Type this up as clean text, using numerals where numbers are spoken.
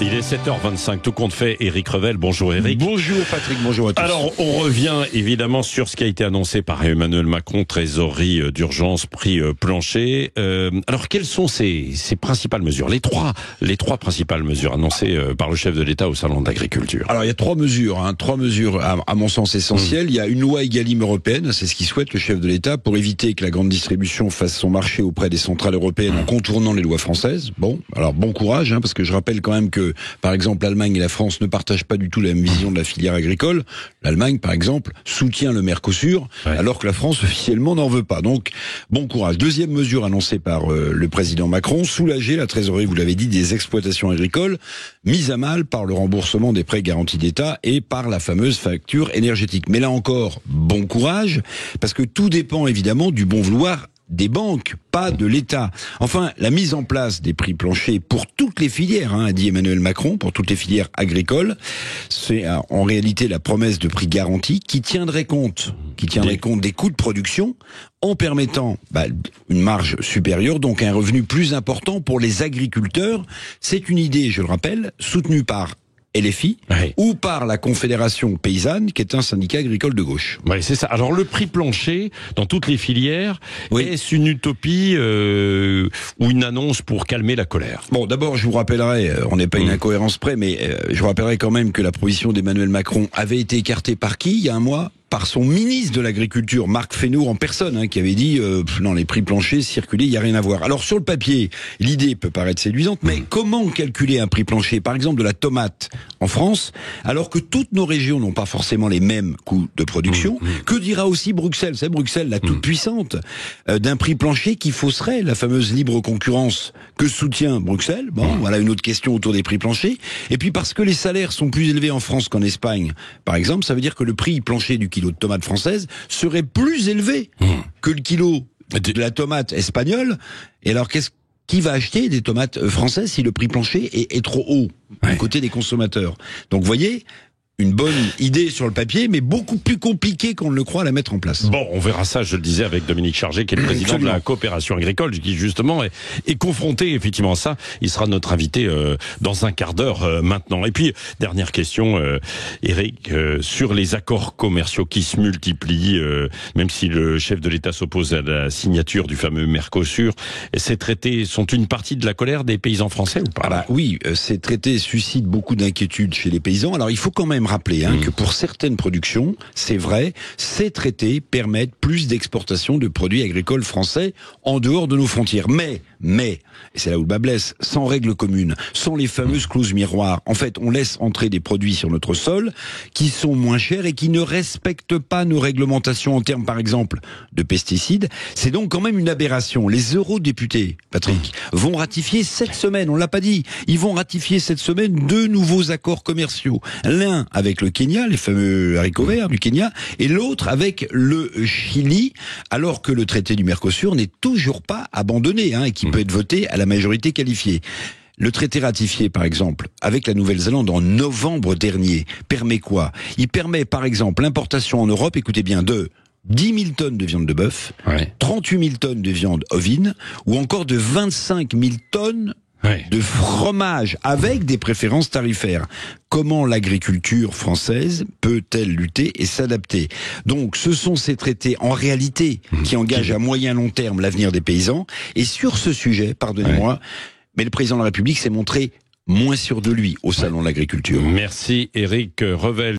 Il est 7h25, tout compte fait. Éric Revel, bonjour Éric. Bonjour Patrick, bonjour à tous. Alors, on revient évidemment sur ce qui a été annoncé par Emmanuel Macron, trésorerie d'urgence, prix plancher. Alors, quelles sont ces principales mesures, les trois principales mesures annoncées par le chef de l'État au Salon de l'Agriculture? Alors, il y a trois mesures à mon sens essentielles. Il y a une loi Egalim européenne, c'est ce qu'il souhaite le chef de l'État, pour éviter que la grande distribution fasse son marché auprès des centrales européennes en contournant les lois françaises. Bon, alors bon courage, parce que je rappelle quand même que, par exemple, l'Allemagne et la France ne partagent pas du tout la même vision de la filière agricole. L'Allemagne, par exemple, soutient le Mercosur, alors que la France officiellement n'en veut pas. Donc, bon courage. Deuxième mesure annoncée par le président Macron, soulager la trésorerie, vous l'avez dit, des exploitations agricoles, mises à mal par le remboursement des prêts garantis d'État et par la fameuse facture énergétique. Mais là encore, bon courage, parce que tout dépend évidemment du bon vouloir des banques, pas de l'État. Enfin, la mise en place des prix planchers pour toutes les filières, a dit Emmanuel Macron, pour toutes les filières agricoles, c'est en réalité la promesse de prix garantis qui tiendrait compte des coûts de production en permettant une marge supérieure, donc un revenu plus important pour les agriculteurs. C'est une idée, je le rappelle, soutenue par LFI, ou par la Confédération Paysanne, qui est un syndicat agricole de gauche. Oui, c'est ça. Alors, le prix plancher, dans toutes les filières, est-ce une utopie ou une annonce pour calmer la colère? Bon, d'abord, je vous rappellerai, on n'est pas une incohérence près, mais je vous rappellerai quand même que la proposition d'Emmanuel Macron avait été écartée par qui, il y a un mois? Par son ministre de l'Agriculture, Marc Fesneau en personne, qui avait dit non, les prix planchers circuler, il y a rien à voir. Alors sur le papier, l'idée peut paraître séduisante, mais comment calculer un prix plancher, par exemple de la tomate en France, alors que toutes nos régions n'ont pas forcément les mêmes coûts de production? Que dira aussi Bruxelles? C'est Bruxelles, la toute puissante, d'un prix plancher qui fausserait la fameuse libre concurrence que soutient Bruxelles. Bon, voilà une autre question autour des prix planchers. Et puis parce que les salaires sont plus élevés en France qu'en Espagne, par exemple, ça veut dire que le prix plancher du kilo de tomates françaises serait plus élevé que le kilo de la tomate espagnole. Et alors, qui va acheter des tomates françaises si le prix plancher est trop haut du côté des consommateurs? Donc, vous voyez, une bonne idée sur le papier, mais beaucoup plus compliquée qu'on ne le croit à la mettre en place. Bon, on verra ça, je le disais, avec Dominique Chargé, qui est le président de la coopération agricole, qui justement est confronté effectivement à ça. Il sera notre invité dans un quart d'heure maintenant. Et puis, dernière question, Éric, sur les accords commerciaux qui se multiplient, même si le chef de l'État s'oppose à la signature du fameux Mercosur, ces traités sont une partie de la colère des paysans français ou pas? Oui, ces traités suscitent beaucoup d'inquiétudes chez les paysans. Alors, il faut quand même rappeler que pour certaines productions, c'est vrai, ces traités permettent plus d'exportation de produits agricoles français en dehors de nos frontières. Mais, et c'est là où le bas blesse, sans règles communes, sans les fameuses clauses miroirs, en fait, on laisse entrer des produits sur notre sol qui sont moins chers et qui ne respectent pas nos réglementations en termes, par exemple, de pesticides. C'est donc quand même une aberration. Les eurodéputés, Patrick, vont ratifier cette semaine, on l'a pas dit, ils vont ratifier cette semaine 2 nouveaux accords commerciaux. L'un avec le Kenya, les fameux haricots verts du Kenya, et l'autre avec le Chili, alors que le traité du Mercosur n'est toujours pas abandonné, et qui peut être voté à la majorité qualifiée. Le traité ratifié, par exemple, avec la Nouvelle-Zélande en novembre dernier, permet quoi? Il permet, par exemple, l'importation en Europe, écoutez bien, de 10 000 tonnes de viande de bœuf, 38 000 tonnes de viande ovine, ou encore de 25 000 tonnes de fromage, avec des préférences tarifaires. Comment l'agriculture française peut-elle lutter et s'adapter? Donc, ce sont ces traités, en réalité, qui engagent à moyen long terme l'avenir des paysans. Et sur ce sujet, pardonnez-moi, mais le président de la République s'est montré moins sûr de lui au Salon de l'Agriculture. Merci Éric Revel.